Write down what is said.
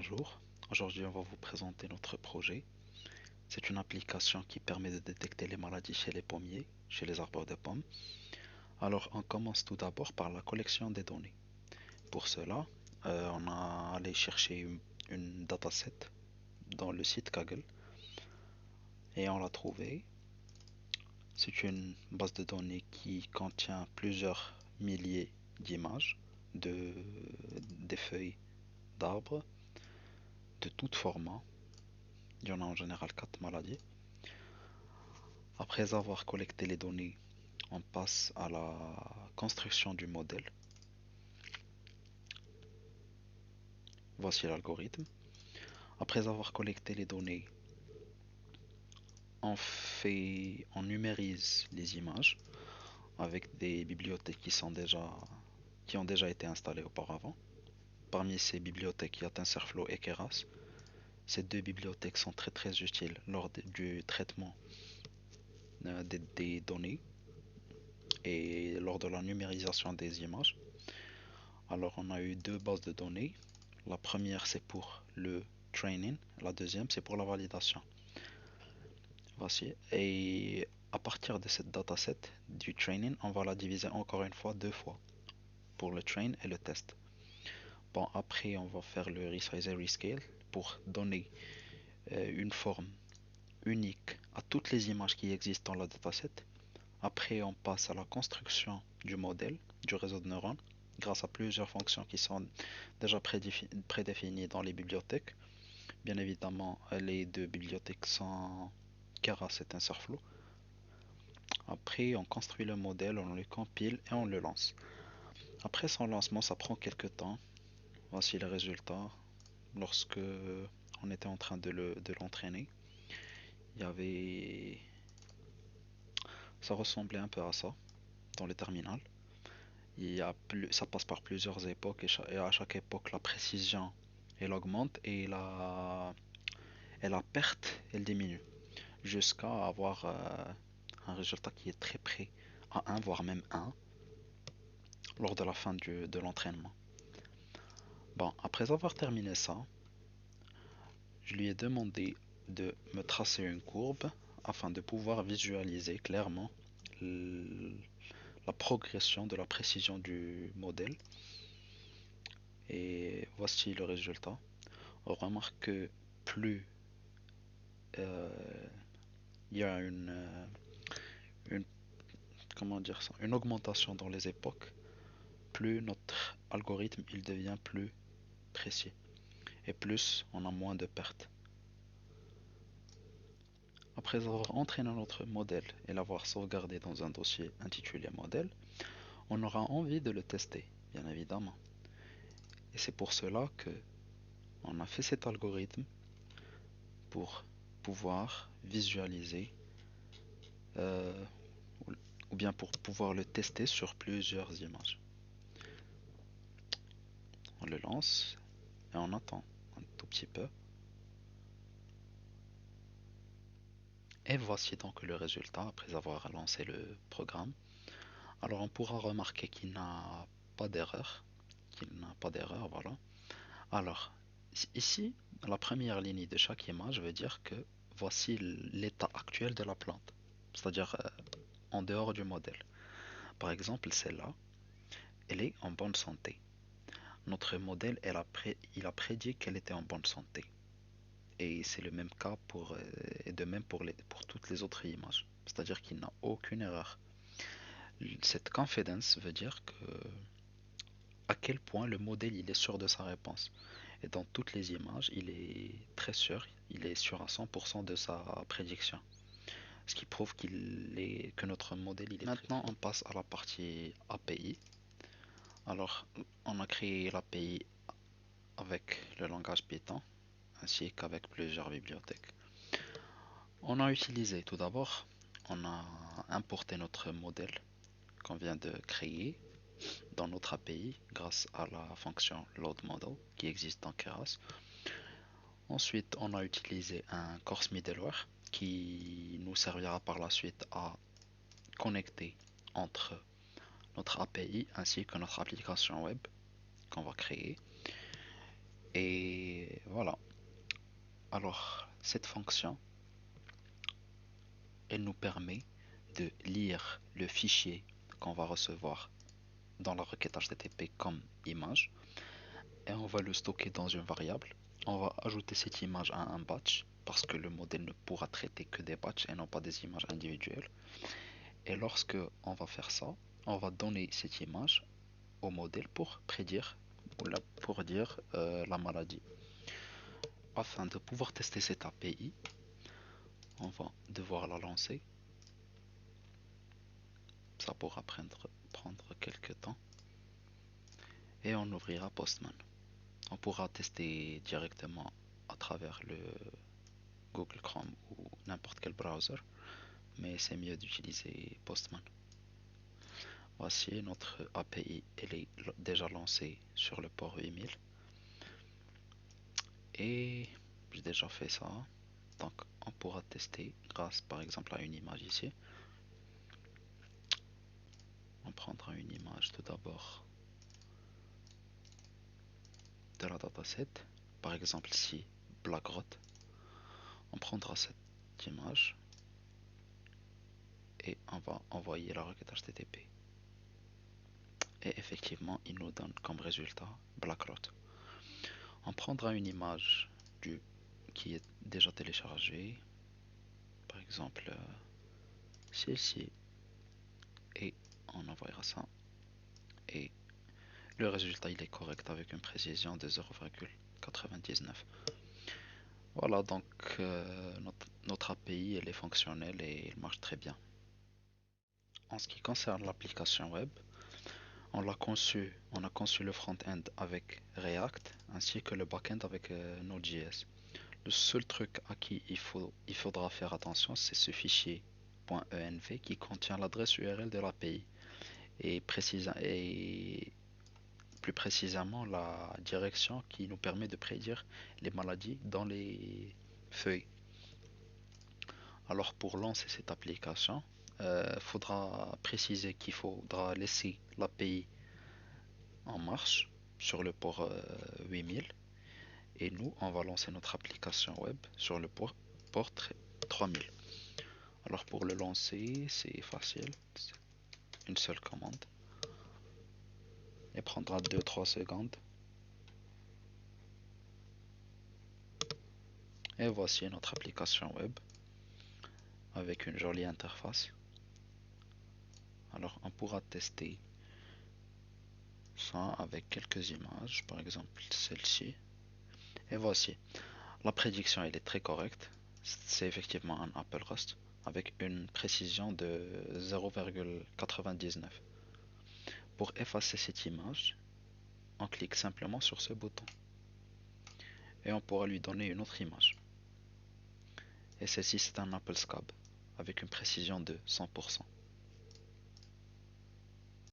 Bonjour, aujourd'hui on va vous présenter notre projet. C'est une application qui permet de détecter les maladies chez les pommiers, chez les arbres de pommes. Alors on commence tout d'abord par la collection des données. Pour cela, on a allé chercher une dataset dans le site Kaggle et on l'a trouvée. C'est une base de données qui contient plusieurs milliers d'images de, des feuilles d'arbres de tout format. Il y en a en général 4 maladies. Après avoir collecté les données, on passe à la construction du modèle. Voici l'algorithme. Après avoir collecté les données, on numérise les images avec des bibliothèques qui ont déjà été installées auparavant. Parmi ces bibliothèques, il y a TensorFlow et Keras. Ces deux bibliothèques sont très utiles lors du traitement des données et lors de la numérisation des images. Alors, on a eu deux bases de données. La première, c'est pour le training. La deuxième, c'est pour la validation. Voici. Et à partir de cette dataset du training, on va la diviser encore une fois deux fois pour le train et le test. Bon, après, on va faire le resize et rescale pour donner une forme unique à toutes les images qui existent dans la dataset. Après, on passe à la construction du modèle, du réseau de neurones, grâce à plusieurs fonctions qui sont déjà prédéfinies dans les bibliothèques. Bien évidemment, les deux bibliothèques sont Keras et TensorFlow. Après, on construit le modèle, on le compile et on le lance. Après son lancement, ça prend quelques temps. Voici les résultats. Lorsque on était en train de l'entraîner, il y avait, ça ressemblait un peu à ça dans les terminals. Ça passe par plusieurs époques et à chaque époque, la précision elle augmente et la perte elle diminue jusqu'à avoir un résultat qui est très près à un voire même un lors de la fin de l'entraînement. Bon, après avoir terminé ça, je lui ai demandé de me tracer une courbe afin de pouvoir visualiser clairement la progression de la précision du modèle. Et voici le résultat. On remarque que plus euh, il y a une, comment dire ça, une augmentation dans les époques, plus notre algorithme il devient plus précis et plus on a moins de pertes. Après avoir entraîné notre modèle et l'avoir sauvegardé dans un dossier intitulé modèle, on aura envie de le tester, bien évidemment. Et c'est pour cela que on a fait cet algorithme pour pouvoir visualiser euh, ou bien pour pouvoir le tester sur plusieurs images. On le lance et on attend un tout petit peu. Et voici donc le résultat après avoir lancé le programme. Alors on pourra remarquer qu'il n'a pas d'erreur. Qu'il n'a pas d'erreur, voilà. Alors, ici, la première ligne de chaque image veut dire que voici l'état actuel de la plante, c'est-à-dire en dehors du modèle. Par exemple, celle-là, elle est en bonne santé. Notre modèle, il a prédit qu'elle était en bonne santé. Et c'est le même cas et de même pour toutes les autres images. C'est-à-dire qu'il n'a aucune erreur. Cette confidence veut dire que à quel point le modèle il est sûr de sa réponse. Et dans toutes les images, il est très sûr, il est sûr à 100% de sa prédiction. Ce qui prouve que notre modèle il est maintenant on passe à la partie API. Alors, on a créé l'API avec le langage Python ainsi qu'avec plusieurs bibliothèques. On a utilisé tout d'abord, on a importé notre modèle qu'on vient de créer dans notre API grâce à la fonction loadModel qui existe dans Keras. Ensuite, on a utilisé un course middleware qui nous servira par la suite à connecter entre notre API ainsi que notre application web qu'on va créer. Et voilà. Alors, cette fonction, elle nous permet de lire le fichier qu'on va recevoir dans la requête HTTP comme image et on va le stocker dans une variable. On va ajouter cette image à un batch parce que le modèle ne pourra traiter que des batchs et non pas des images individuelles. Et lorsque on va faire ça, on va donner cette image au modèle pour prédire ou pour dire la maladie. Afin de pouvoir tester cette API, on va devoir la lancer. Ça pourra prendre quelques temps. Et on ouvrira Postman. On pourra tester directement à travers le Google Chrome ou n'importe quel browser, mais c'est mieux d'utiliser Postman. Voici notre API, elle est déjà lancée sur le port 8000 et j'ai déjà fait ça. Donc on pourra tester grâce par exemple à une image ici. On prendra une image tout d'abord de la dataset, par exemple ici BlackRock. On prendra cette image et on va envoyer la requête HTTP. Et effectivement, il nous donne comme résultat BlackRock. On prendra une image qui est déjà téléchargée, par exemple celle-ci, et on envoyera ça. Et le résultat il est correct avec une précision de 0,99. Voilà donc notre API elle est fonctionnelle et elle marche très bien. En ce qui concerne l'application web, on a conçu le front-end avec React ainsi que le back-end avec Node.js. Le seul truc à qui il faudra faire attention, c'est ce fichier .env qui contient l'adresse URL de l'API et plus précisément la direction qui nous permet de prédire les maladies dans les feuilles. Alors pour lancer cette application, il faudra préciser qu'il faudra laisser l'API en marche sur le port 8000 et nous on va lancer notre application web sur le port 3000. Alors pour le lancer, c'est facile, c'est une seule commande et prendra 2-3 secondes. Et voici notre application web avec une jolie interface. Alors on pourra tester ça avec quelques images, par exemple celle-ci. Et voici, la prédiction elle est très correcte. C'est effectivement un Apple Rust avec une précision de 0,99. Pour effacer cette image, on clique simplement sur ce bouton et on pourra lui donner une autre image. Et celle-ci c'est un Apple Scab avec une précision de 100%.